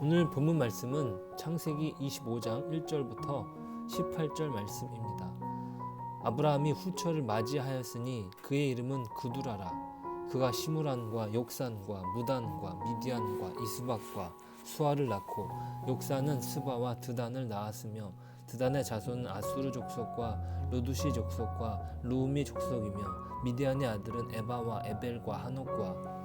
오늘 본문 말씀은 창세기 25장 1절부터 18절 말씀입니다. 아브라함이 후처를 맞이하였으니 그의 이름은 그두라라. 그가 시므란과 욕산과 무단과 미디안과 이스박과 수아를 낳고 욕산은 스바와 드단을 낳았으며 드단의 자손은 아수르 족속과 루두시 족속과 루우미 족속이며 미디안의 아들은 에바와 에벨과 하녹과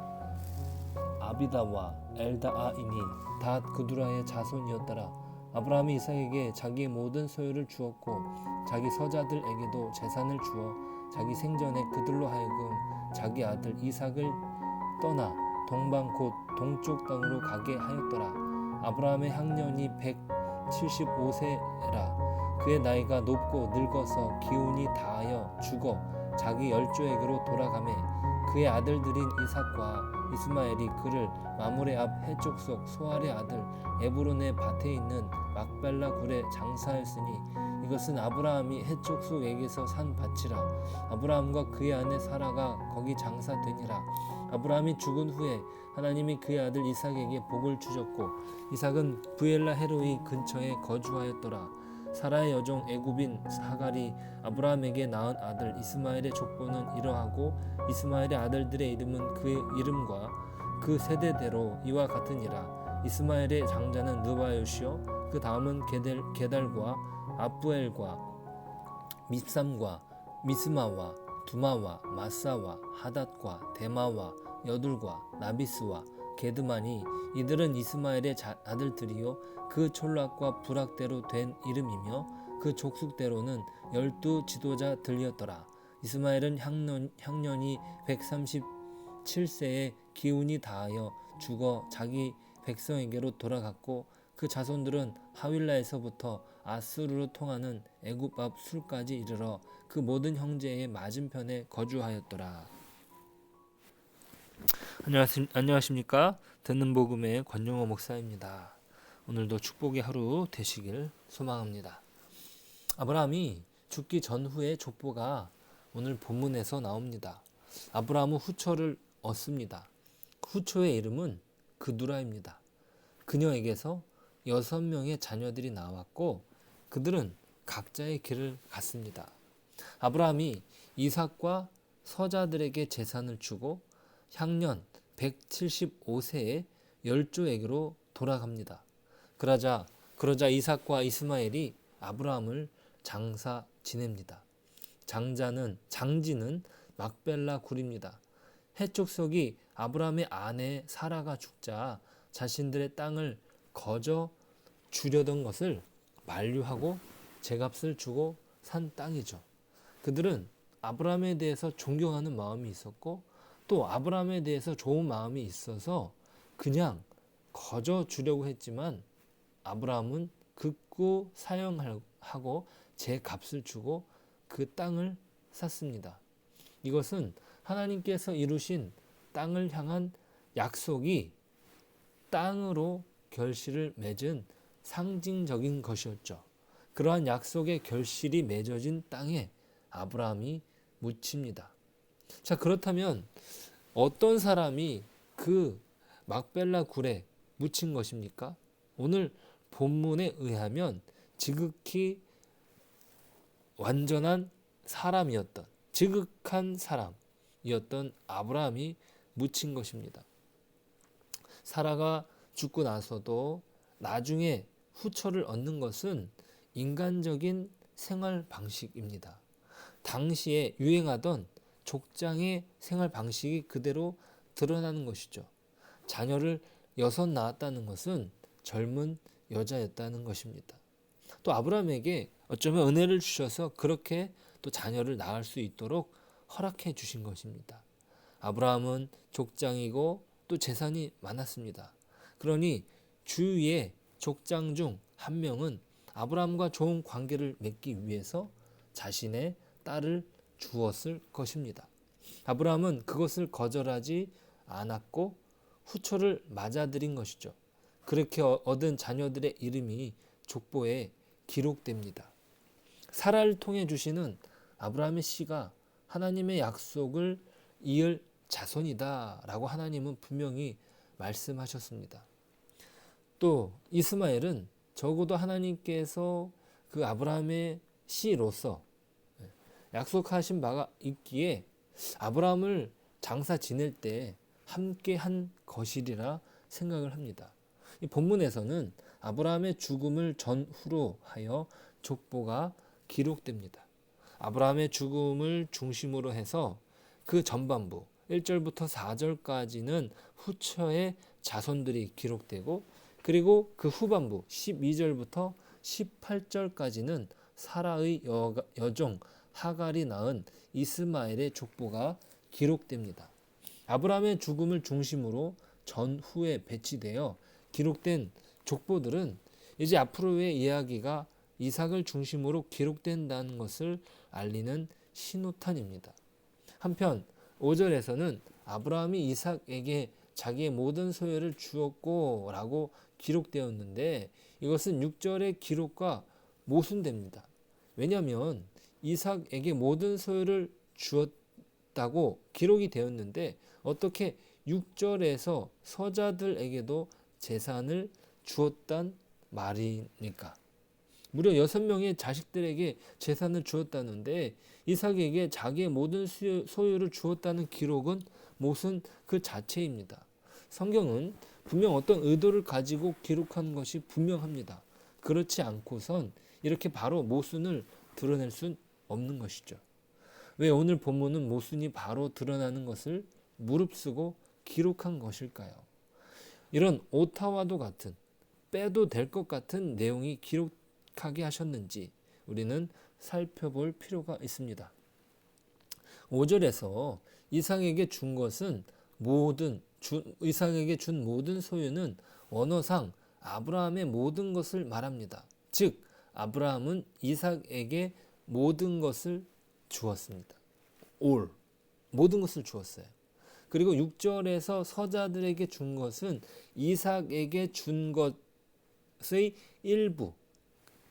아비다와 엘다아이니 다 그두라의 자손이었더라. 아브라함이 이삭에게 자기의 모든 소유를 주었고 자기 서자들에게도 재산을 주어 자기 생전에 그들로 하여금 자기 아들 이삭을 떠나 동방 곧 동쪽 땅으로 가게 하였더라. 아브라함의 향년이 175세라. 그의 나이가 높고 늙어서 기운이 다하여 죽어 자기 열조에게로 돌아가매 그의 아들들인 이삭과 이스마엘이 그를 마므레 앞 해족속 소알의 아들 에브론의 밭에 있는 막벨라 굴에 장사하였으니 이것은 아브라함이 해족속에게서 산 밭이라. 아브라함과 그의 아내 사라가 거기 장사되니라. 아브라함이 죽은 후에 하나님이 그의 아들 이삭에게 복을 주셨고 이삭은 브엘라 헤로이 근처에 거주하였더라. 사라의 여종 애굽인 하갈이 아브라함에게 낳은 아들 이스마엘의 족보는 이러하고 이스마엘의 아들들의 이름은 그의 이름과 그 세대대로 이와 같으니라. 이스마엘의 장자는 느바요시요 그 다음은 게달과 아부엘과 밉삼과 미스마와 두마와 마사와 하닷과 데마와 여둘과 나비스와 게드마니 이들은 이스마엘의 아들들이요 그 촌락과 부락대로 된 이름이며 그 족속대로는 12 지도자들이었더라. 이스마엘은 향년이 137세에 기운이 다하여 죽어 자기 백성에게로 돌아갔고 그 자손들은 하윌라에서부터 아수르로 통하는 애굽 앞 술까지 이르러 그 모든 형제의 맞은편에 거주하였더라. 안녕하십니까? 듣는 복음의 권용호 목사입니다. 오늘도 축복의 하루 되시길 소망합니다. 아브라함이 죽기 전후의 족보가 오늘 본문에서 나옵니다. 아브라함은 후처를 얻습니다. 후처의 이름은 그두라입니다. 그녀에게서 6명의 자녀들이 나왔고 그들은 각자의 길을 갔습니다. 아브라함이 이삭과 서자들에게 재산을 주고 향년 175세에 열조에게로 돌아갑니다. 그러자 이삭과 이스마엘이 아브라함을 장사 지냅니다. 장지는 막벨라 굴입니다. 해족속이 아브라함의 아내 사라가 죽자 자신들의 땅을 거저 주려던 것을 만류하고 제값을 주고 산 땅이죠. 그들은 아브라함에 대해서 존경하는 마음이 있었고 또 아브라함에 대해서 좋은 마음이 있어서 그냥 거저 주려고 했지만 아브라함은 극구 사용하고 제 값을 주고 그 땅을 샀습니다. 이것은 하나님께서 이루신 땅을 향한 약속이 땅으로 결실을 맺은 상징적인 것이었죠. 그러한 약속의 결실이 맺어진 땅에 아브라함이 묻힙니다. 자, 그렇다면 어떤 사람이 그 막벨라 굴에 묻힌 것입니까? 오늘 본문에 의하면 지극히 완전한 사람이었던 지극한 사람이었던 아브라함이 묻힌 것입니다. 사라가 죽고 나서도 나중에 후처를 얻는 것은 인간적인 생활 방식입니다. 당시에 유행하던 족장의 생활 방식이 그대로 드러나는 것이죠. 자녀를 6 낳았다는 것은 젊은 여자였다는 것입니다. 또 아브라함에게 어쩌면 은혜를 주셔서 그렇게 또 자녀를 낳을 수 있도록 허락해 주신 것입니다. 아브라함은 족장이고 또 재산이 많았습니다. 그러니 주위의 족장 중 한 명은 아브라함과 좋은 관계를 맺기 위해서 자신의 딸을 주었을 것입니다. 아브라함은 그것을 거절하지 않았고 후처를 맞아들인 것이죠. 그렇게 얻은 자녀들의 이름이 족보에 기록됩니다. 사라를 통해 주시는 아브라함의 씨가 하나님의 약속을 이을 자손이다 라고 하나님은 분명히 말씀하셨습니다. 또 이스마엘은 적어도 하나님께서 그 아브라함의 씨로서 약속하신 바가 있기에 아브라함을 장사 지낼 때 함께 한 것이리라 생각을 합니다. 이 본문에서는 아브라함의 죽음을 전후로 하여 족보가 기록됩니다. 아브라함의 죽음을 중심으로 해서 그 전반부 1절부터 4절까지는 후처의 자손들이 기록되고, 그리고 그 후반부 12절부터 18절까지는 사라의 여종 하갈이 낳은 이스마엘의 족보가 기록됩니다. 아브라함의 죽음을 중심으로 전후에 배치되어 기록된 족보들은 이제 앞으로의 이야기가 이삭을 중심으로 기록된다는 것을 알리는 신호탄입니다. 한편 5절에서는 아브라함이 이삭에게 자기의 모든 소유를 주었고 라고 기록되었는데, 이것은 6절의 기록과 모순됩니다. 왜냐하면 이삭에게 모든 소유를 주었다고 기록이 되었는데 어떻게 6절에서 서자들에게도 재산을 주었단 말입니까? 무려 6명의 자식들에게 재산을 주었다는데 이삭에게 자기의 모든 소유를 주었다는 기록은 모순 그 자체입니다. 성경은 분명 어떤 의도를 가지고 기록한 것이 분명합니다. 그렇지 않고선 이렇게 바로 모순을 드러낼 순 없는 것이죠. 왜 오늘 본문은 모순이 바로 드러나는 것을 무릅쓰고 기록한 것일까요? 이런 오타와도 같은, 빼도 될 것 같은 내용이 기록하게 하셨는지 우리는 살펴볼 필요가 있습니다. 5절에서 이삭에게 준 모든 소유는 원어상 아브라함의 모든 것을 말합니다. 즉 아브라함은 이삭에게 모든 것을 주었습니다. 모든 것을 주었어요. 그리고 6절에서 서자들에게 준 것은 이삭에게 준 것의 일부,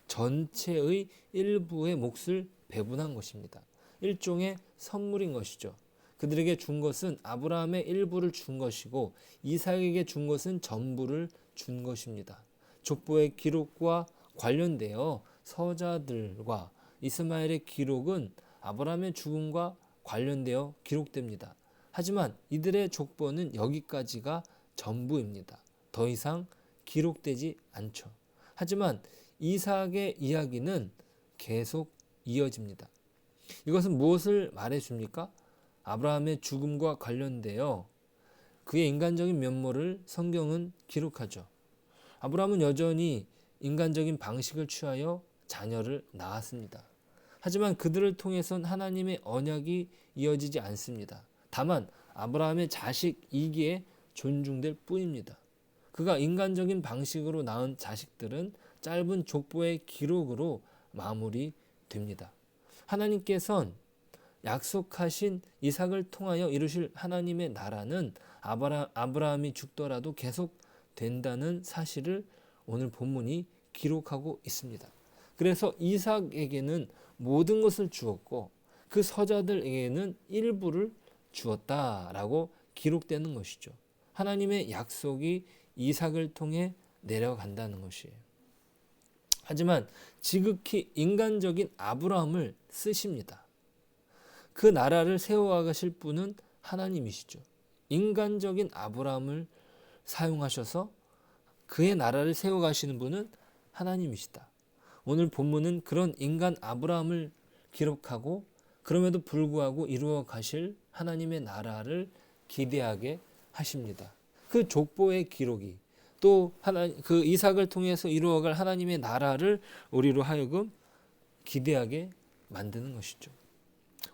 전체의 일부의 몫을 배분한 것입니다. 일종의 선물인 것이죠. 그들에게 준 것은 아브라함의 일부를 준 것이고 이삭에게 준 것은 전부를 준 것입니다. 족보의 기록과 관련되어 서자들과 이스마엘의 기록은 아브라함의 죽음과 관련되어 기록됩니다. 하지만 이들의 족보는 여기까지가 전부입니다. 더 이상 기록되지 않죠. 하지만 이삭의 이야기는 계속 이어집니다. 이것은 무엇을 말해줍니까? 아브라함의 죽음과 관련되어 그의 인간적인 면모를 성경은 기록하죠. 아브라함은 여전히 인간적인 방식을 취하여 자녀를 낳았습니다. 하지만 그들을 통해선 하나님의 언약이 이어지지 않습니다. 다만 아브라함의 자식이기에 존중될 뿐입니다. 그가 인간적인 방식으로 낳은 자식들은 짧은 족보의 기록으로 마무리됩니다. 하나님께서는 약속하신 이삭을 통하여 이루실 하나님의 나라는 아브라함이 죽더라도 계속 된다는 사실을 오늘 본문이 기록하고 있습니다. 그래서 이삭에게는 모든 것을 주었고 그 서자들에게는 일부를 주었다라고 기록되는 것이죠. 하나님의 약속이 이삭을 통해 내려간다는 것이에요. 하지만 지극히 인간적인 아브라함을 쓰십니다. 그 나라를 세워가실 분은 하나님이시죠. 인간적인 아브라함을 사용하셔서 그의 나라를 세워가시는 분은 하나님이시다. 오늘 본문은 그런 인간 아브라함을 기록하고 그럼에도 불구하고 이루어 가실 하나님의 나라를 기대하게 하십니다. 그 족보의 기록이 또 그 이삭을 통해서 이루어갈 하나님의 나라를 우리로 하여금 기대하게 만드는 것이죠.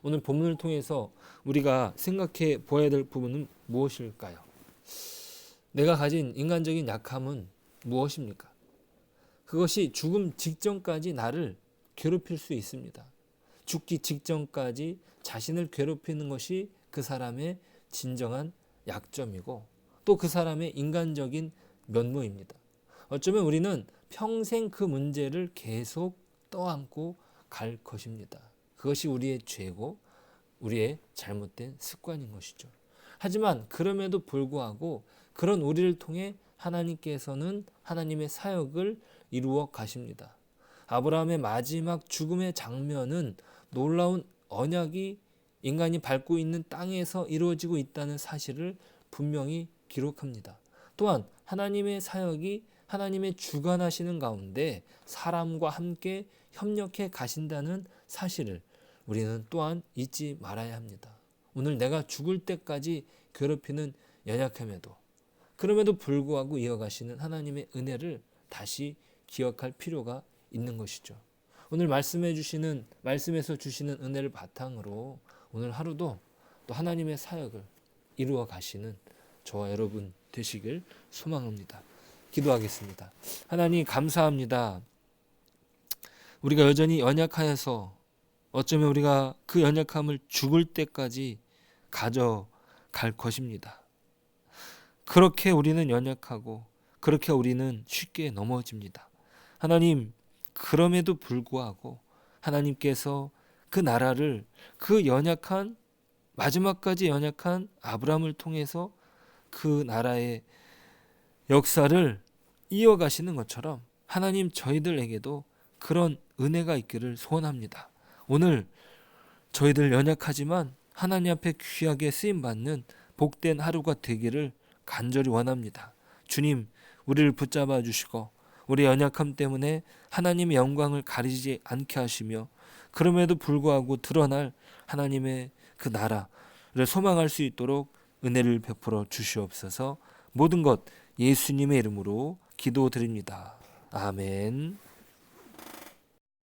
오늘 본문을 통해서 우리가 생각해 보아야 될 부분은 무엇일까요? 내가 가진 인간적인 약함은 무엇입니까? 그것이 죽음 직전까지 나를 괴롭힐 수 있습니다. 죽기 직전까지 자신을 괴롭히는 것이 그 사람의 진정한 약점이고 또 그 사람의 인간적인 면모입니다. 어쩌면 우리는 평생 그 문제를 계속 떠안고 갈 것입니다. 그것이 우리의 죄고 우리의 잘못된 습관인 것이죠. 하지만 그럼에도 불구하고 그런 우리를 통해 하나님께서는 하나님의 사역을 이루어 가십니다. 아브라함의 마지막 죽음의 장면은 놀라운 언약이 인간이 밟고 있는 땅에서 이루어지고 있다는 사실을 분명히 기록합니다. 또한 하나님의 사역이 하나님의 주관하시는 가운데 사람과 함께 협력해 가신다는 사실을 우리는 또한 잊지 말아야 합니다. 오늘 내가 죽을 때까지 괴롭히는 연약함에도 그럼에도 불구하고 이어가시는 하나님의 은혜를 다시 기억할 필요가 있는 것이죠. 오늘 말씀에서 주시는 은혜를 바탕으로 오늘 하루도 또 하나님의 사역을 이루어 가시는 저와 여러분 되시길 소망합니다. 기도하겠습니다. 하나님 감사합니다. 우리가 여전히 연약하여서 어쩌면 우리가 그 연약함을 죽을 때까지 가져갈 것입니다. 그렇게 우리는 연약하고 그렇게 우리는 쉽게 넘어집니다. 하나님, 그럼에도 불구하고 하나님께서 그 나라를 그 연약한 마지막까지 연약한 아브라함을 통해서 그 나라의 역사를 이어가시는 것처럼 하나님 저희들에게도 그런 은혜가 있기를 소원합니다. 오늘 저희들 연약하지만 하나님 앞에 귀하게 쓰임받는 복된 하루가 되기를 간절히 원합니다. 주님, 우리를 붙잡아 주시고 우리 연약함 때문에 하나님의 영광을 가리지 않게 하시며 그럼에도 불구하고 드러날 하나님의 그 나라를 소망할 수 있도록 은혜를 베풀어 주시옵소서. 모든 것 예수님의 이름으로 기도드립니다. 아멘.